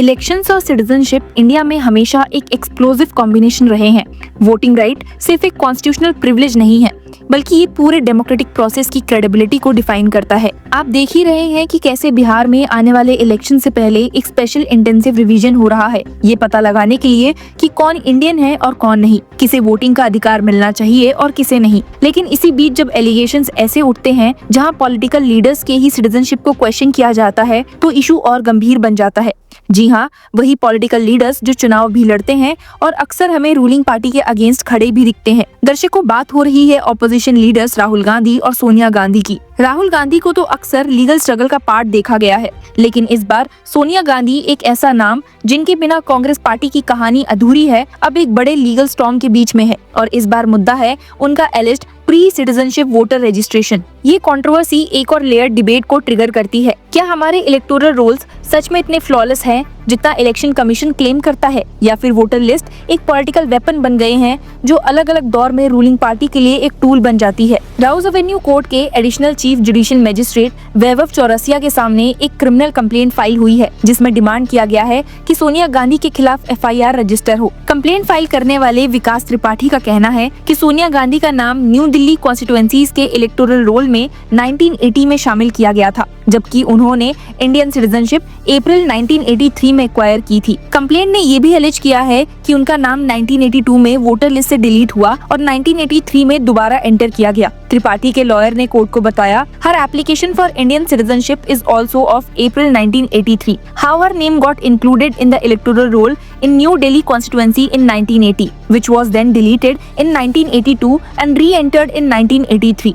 Elections और citizenship India में हमेशा एक एक्सप्लोसिव कॉम्बिनेशन रहे हैं। वोटिंग राइट सिर्फ एक कॉन्स्टिट्यूशनल प्रिविलेज नहीं है, बल्कि ये पूरे डेमोक्रेटिक प्रोसेस की क्रेडिबिलिटी को डिफाइन करता है। आप देख ही रहे हैं कि कैसे बिहार में आने वाले इलेक्शन से पहले एक स्पेशल इंटेंसिव रिवीजन हो रहा है, ये पता लगाने के लिए कि कौन इंडियन है और कौन नहीं, किसे वोटिंग का अधिकार मिलना चाहिए और किसे नहीं। लेकिन इसी बीच जब एलिगेशंस ऐसे उठते हैं जहां पॉलिटिकल लीडर्स के ही सिटीजनशिप को क्वेश्चन किया जाता है, तो इशू और गंभीर बन जाता है। जी हाँ, वही पॉलिटिकल लीडर्स जो चुनाव भी लड़ते हैं और अक्सर हमें रूलिंग पार्टी के अगेंस्ट खड़े भी दिखते हैं। दर्शकों, बात हो रही है ऑपोजिशन लीडर्स राहुल गांधी और सोनिया गांधी की। राहुल गांधी को तो अक्सर लीगल स्ट्रगल का पार्ट देखा गया है, लेकिन इस बार सोनिया गांधी एक ऐसा नाम जिनके बिना कांग्रेस पार्टी की कहानी अधूरी है, अब एक बड़े लीगल स्टॉर्म के बीच में है। और इस बार मुद्दा है उनका एलिज्ड प्री सिटीजनशिप वोटर रजिस्ट्रेशन। ये कंट्रोवर्सी एक और लेयर डिबेट को ट्रिगर करती है। क्या हमारे इलेक्टोरल रोल्स सच में इतने फ्लॉलेस हैं जितना इलेक्शन कमीशन क्लेम करता है, या फिर वोटर लिस्ट एक पॉलिटिकल वेपन बन गए हैं जो अलग अलग दौर में रूलिंग पार्टी के लिए एक टूल बन जाती है। राउज एवेन्यू कोर्ट के एडिशनल चीफ जुडिशियल मजिस्ट्रेट वैभव चौरसिया के सामने एक क्रिमिनल कंप्लेंट फाइल हुई है, जिसमें डिमांड किया गया है कि सोनिया गांधी के खिलाफ FIR रजिस्टर हो। कंप्लेंट फाइल करने वाले विकास त्रिपाठी का कहना है कि सोनिया गांधी का नाम न्यू दिल्ली कॉन्स्टिट्यूएंसीज के इलेक्टोरल रोल में 1980 में शामिल किया गया था, जबकि उन्होंने इंडियन सिटीजनशिप अप्रैल 1983 में एक्वायर की थी। कंप्लेंट ने ये भी एलिज किया है कि उनका नाम 1982 में वोटर लिस्ट से डिलीट हुआ और 1983 में दोबारा एंटर किया गया। त्रिपाठी के लॉयर ने कोर्ट को बताया, her application for Indian citizenship is also of April 1983. How her name got included in the electoral roll in New Delhi constituency in 1980, which was then deleted in 1982 and re-entered in 1983.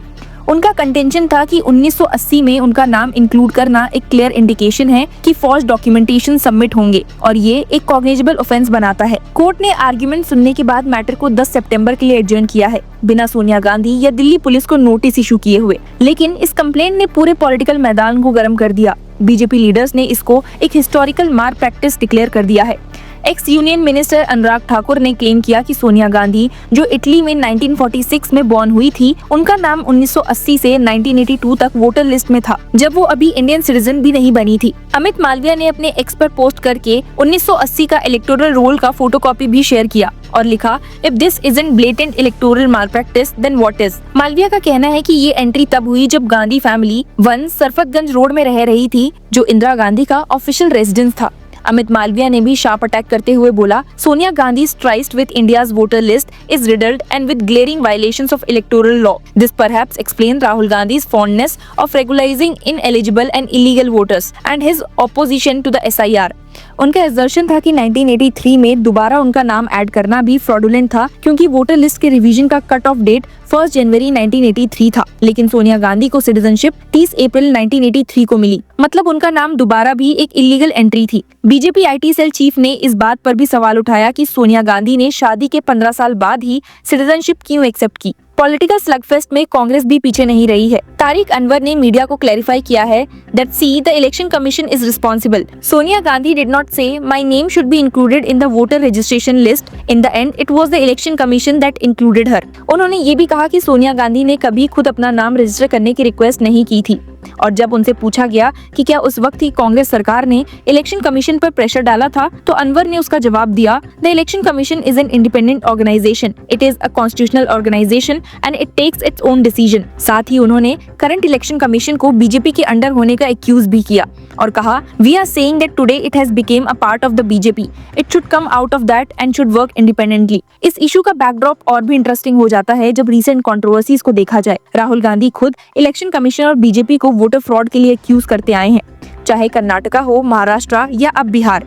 उनका contention था कि 1980 में उनका नाम include करना एक clear indication है कि फॉल्स डॉक्यूमेंटेशन सबमिट होंगे और ये एक कॉग्निजेबल ऑफेंस बनाता है। कोर्ट ने आर्गुमेंट सुनने के बाद मैटर को 10 सितंबर के लिए एडजर्न किया है, बिना सोनिया गांधी या दिल्ली पुलिस को नोटिस इशू किए हुए। लेकिन इस कंप्लेंट ने पूरे पॉलिटिकल मैदान को गर्म कर दिया। बीजेपी लीडर्स ने इसको एक हिस्टोरिकल मार प्रैक्टिस डिक्लेयर कर दिया है। X union minister Anurag Thakur ने क्लेम किया कि सोनिया गांधी जो इटली में 1946 में बॉर्न हुई थी, उनका नाम 1980 से 1982 तक वोटर लिस्ट में था, जब वो अभी इंडियन सिटीजन भी नहीं बनी थी। अमित मालविया ने अपने एक्स पर पोस्ट करके 1980 का इलेक्टोरल रोल का फोटोकॉपी भी शेयर किया और लिखा, if this isn't blatant electoral malpractice then what is. Malviya का कहना है कि ये एंट्री तब हुई जब गांधी फैमिली 1 सरफतगंज रोड में रह रही थी, जो इंदिरा गांधी का ऑफिशियल रेजिडेंस था। अमित मालविया ने भी शार्प अटैक करते हुए बोला, Sonia Gandhi tryst with India's voter list is riddled and with glaring violations of electoral law. This perhaps explain Rahul Gandhi's fondness of regularising ineligible and illegal voters and his opposition to the SIR। उनका assertion था कि 1983 में दोबारा उनका नाम add करना भी fraudulent था, क्योंकि वोटर लिस्ट के रिवीजन का कट ऑफ डेट 1 जनवरी 1983 था। लेकिन सोनिया गांधी को सिटीजनशिप 30 अप्रैल 1983 को मिली, मतलब उनका नाम दोबारा भी एक इलीगल एंट्री थी। बीजेपी IT सेल चीफ ने इस बात पर भी सवाल उठाया कि सोनिया गांधी ने शादी के 15 साल बाद ही सिटीजनशिप क्यों एक्सेप्ट की। पॉलिटिकल स्लगफेस्ट में कांग्रेस भी पीछे नहीं रही है। तारिक अनवर ने मीडिया को क्लैरिफाई किया है that see the election commission is responsible. Sonia Gandhi did not say my name should be included in the voter registration list. In the end, it was the election commission that included her. उन्होंने ये भी कहा कि सोनिया गांधी ने कभी खुद अपना नाम रजिस्टर करने की रिक्वेस्ट नहीं की थी। और जब उनसे पूछा गया कि क्या उस वक्त ही कांग्रेस सरकार ने इलेक्शन कमीशन पर प्रेशर डाला था, तो अनवर ने उसका जवाब दिया, the election commission is an independent organisation, it is a constitutional organisation and it takes its own decision. साथ ही उन्होंने करंट इलेक्शन कमीशन को बीजेपी के अंडर होने का एक्यूज भी किया और कहा, we are saying that today it has become a part of the BJP, it should come out of that and should work independently. इस इशू का बैकड्रॉप और भी इंटरेस्टिंग हो जाता है जब रीसेंट कंट्रोवर्सीज को देखा जाए। राहुल गांधी खुद इलेक्शन कमीशन और बीजेपी को वोटर फ्रॉड के लिए एक्यूज करते आए हैं, चाहे कर्नाटका हो, महाराष्ट्र या अब बिहार।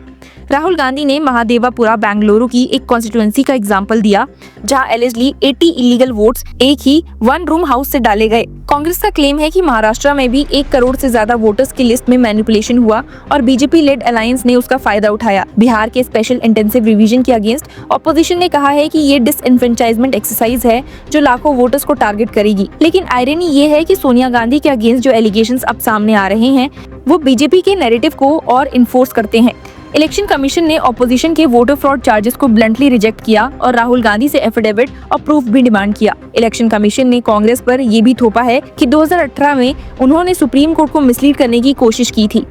राहुल गांधी ने महादेवापुरा बेंगलुरु की एक कॉन्स्टिट्यूएंसी का एग्जाम्पल दिया, जहां एलिजली 80 इलीगल वोट्स एक ही 1 रूम हाउस से डाले गए। कांग्रेस का क्लेम है कि महाराष्ट्र में भी 1 करोड़ से ज्यादा वोटर्स की लिस्ट में मैनिपुलेशन हुआ और बीजेपी लेड अलायंस ने उसका फायदा उठाया। बिहार के स्पेशल इंटेंसिव रिवीजन के अगेंस्ट ऑपोजिशन ने कहा है कि ये डिसइनफ्रेंचाइजमेंट एक्सरसाइज है जो लाखों वोटर्स को टारगेट करेगी। लेकिन आयरनी ये है कि सोनिया गांधी के अगेंस्ट जो एलिगेशंस अब सामने आ रहे हैं, वो बीजेपी के नैरेटिव को और इन्फोर्स करते हैं। इलेक्शन कमीशन ने ऑपोजिशन के वोटर फ्रॉड चार्जेस को ब्लंटली रिजेक्ट किया और राहुल गांधी से एफिडेविट और प्रूफ भी डिमांड किया। इलेक्शन कमीशन ने कांग्रेस पर यह भी थोपा है कि 2018 में उन्होंने सुप्रीम कोर्ट को मिसलीड करने की कोशिश की थी।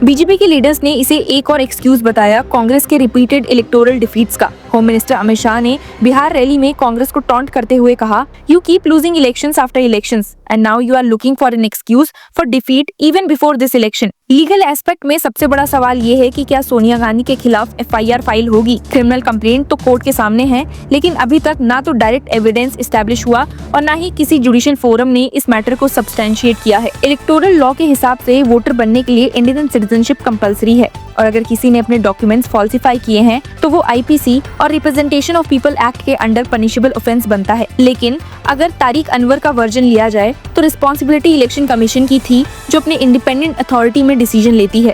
बीजेपी के लीडर्स ने इसे एक और एक्सक्यूज बताया कांग्रेस के रिपीटेड इलेक्टोरल डिफीट्स का। होम मिनिस्टर अमित शाह ने बिहार रैली में कांग्रेस को टॉन्ट करते हुए कहा, you keep losing elections after elections and now you are looking for an excuse for defeat even before this election. Legal aspect में सबसे बड़ा सवाल ये है कि क्या सोनिया गांधी के खिलाफ एफआईआर फाइल होगी। क्रिमिनल कंप्लेंट तो कोर्ट के सामने है, लेकिन अभी तक ना तो डायरेक्ट एविडेंस एस्टैब्लिश हुआ और ना ही किसी जुडिशियल फोरम ने इस मैटर को सब्सटेंशिएट किया है। इलेक्टोरल लॉ के हिसाब से वोटर बनने के लिए इंडियन सिटीजनशिप कंपलसरी है और अगर किसी ने अपने डॉक्यूमेंट्स फॉल्सिफाई किए हैं तो वो आईपीसी और रिप्रेजेंटेशन ऑफ पीपल एक्ट के अंडर पनिशेबल ऑफेंस बनता है। लेकिन अगर तारिक अनवर का वर्जन लिया जाए तो रिस्पॉन्सिबिलिटी इलेक्शन कमीशन की थी, जो अपने इंडिपेंडेंट अथॉरिटी में डिसीजन लेती है।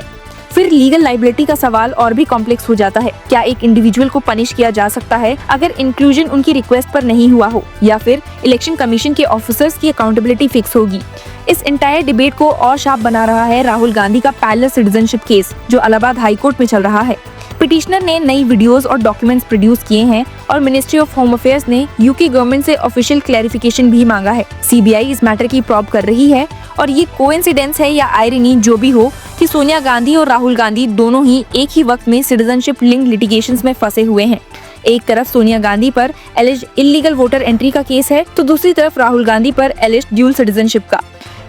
फिर लीगल लाइबिलिटी का सवाल और भी कॉम्प्लेक्स हो जाता है। क्या एक इंडिविजुअल को पनिश किया जा सकता है अगर इंक्लूजन उनकी रिक्वेस्ट पर नहीं हुआ हो, या फिर इलेक्शन कमीशन के ऑफिसर्स की अकाउंटेबिलिटी फिक्स होगी। इस एंटायर डिबेट को और शार्प बना रहा है राहुल गांधी का पैरेलल सिटीजनशिप केस, जो इलाहाबाद हाई कोर्ट में चल रहा है। पिटिशनर ने नई वीडियोस और डॉक्यूमेंट्स प्रोड्यूस किए हैं और मिनिस्ट्री ऑफ होम अफेयर्स ने यूके गवर्नमेंट से ऑफिशियल क्लैरिफिकेशन भी मांगा है। सीबीआई इस मैटर की प्रॉब कर रही है और ये कोइंसिडेंस है या आयरनी जो भी हो कि सोनिया गांधी और राहुल गांधी दोनों ही एक ही वक्त में सिटीजनशिप लिंक लिटिगेशंस में फंसे हुए हैं। एक तरफ सोनिया गांधी पर एलिज इलीगल वोटर एंट्री का केस है तो दूसरी तरफ राहुल गांधी पर एलिज ड्यूल सिटीजनशिप का।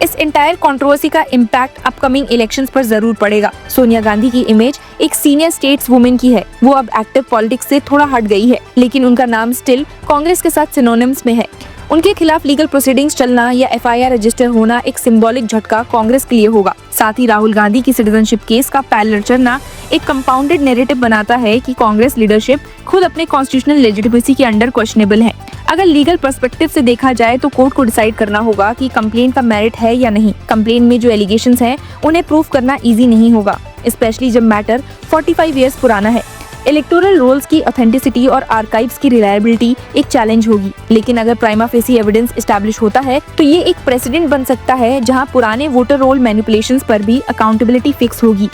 इस एंटायर कंट्रोवर्सी का इम्पैक्ट अपकमिंग इलेक्शंस पर जरूर पड़ेगा। सोनिया गांधी की इमेज एक सीनियर स्टेट्स वुमेन की है। वो अब एक्टिव पॉलिटिक्स से थोड़ा हट गई है, लेकिन उनका नाम स्टिल कांग्रेस के साथ सिनोनिम्स में है। उनके खिलाफ लीगल प्रोसीडिंग्स चलना या एफआईआर रजिस्टर होना एक सिंबॉलिक झटका कांग्रेस के लिए होगा। साथ ही राहुल गांधी की सिटीजनशिप केस का पैरेलल चलना एक कंपाउंडेड नैरेटिव बनाता है कि कांग्रेस लीडरशिप खुद अपने कॉन्स्टिट्यूशनल लेजिटिमेसी के अंडर क्वेश्चनेबल है। अगर लीगल पर्सपेक्टिव से देखा जाए तो कोर्ट को डिसाइड करना होगा कि कंप्लेंट का मेरिट है या नहीं। कंप्लेंट में जो एलिगेशंस हैं उन्हें प्रूफ करना इजी नहीं होगा, स्पेशली जब मैटर 45 इयर्स पुराना है। इलेक्टोरल रोल्स की ऑथेंटिसिटी और आर्काइव्स की रिलायबिलिटी एक चैलेंज होगी, लेकिन अगर प्राइमा फेसी एविडेंस एस्टैब्लिश होता है तो ये एक प्रेसिडेंट बन सकता है जहां पुराने वोटर रोल मैनिपुलेशंस पर भी अकाउंटेबिलिटी फिक्स होगी।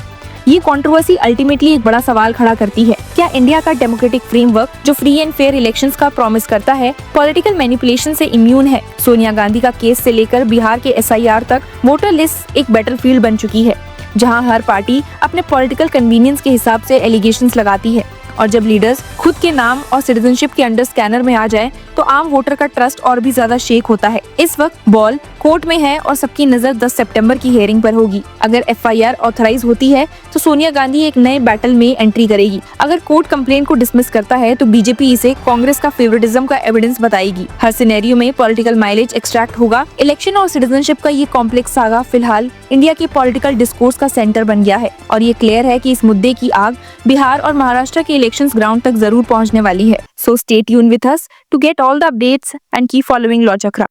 ये कंट्रोवर्सी अल्टीमेटली एक बड़ा सवाल खड़ा करती है, क्या इंडिया का डेमोक्रेटिक फ्रेमवर्क जो फ्री एंड फेयर इलेक्शंस का प्रॉमिस करता है पॉलिटिकल मैनिपुलेशन से इम्यून है। सोनिया गांधी का केस से लेकर बिहार के एसआईआर तक वोटर लिस्ट एक बैटलफील्ड बन चुकी है, जहां हर पार्टी अपने पॉलिटिकल कन्वीनियंस के हिसाब से एलिगेशंस लगाती है और जब लीडर्स खुद के नाम और सिटीजनशिप के अंडर स्कैनर में आ जाए तो आम वोटर का ट्रस्ट और भी ज्यादा शेक होता है। इस वक्त बॉल कोर्ट में है और सबकी नजर 10 सितंबर की हियरिंग पर होगी। अगर एफआईआर ऑथराइज होती है तो सोनिया गांधी एक नए बैटल में एंट्री करेगी। अगर कोर्ट कंप्लेंट को डिसमिस करता है तो बीजेपी इसे कांग्रेस का फेवरेटिज्म का एविडेंस बताएगी। हर सिनेरियो में पॉलिटिकल माइलेज एक्सट्रैक्ट होगा। इलेक्शन और सिटीजनशिप का ये कॉम्प्लेक्स सागा फिलहाल इंडिया के पॉलिटिकल डिस्कोर्स का सेंटर बन गया है और ये क्लियर है कि इस मुद्दे की आग बिहार और महाराष्ट्र के इलेक्शंस ग्राउंड तक जरूर पहुंचने वाली है। So stay tuned with us to get all the updates and keep following Law Chakra.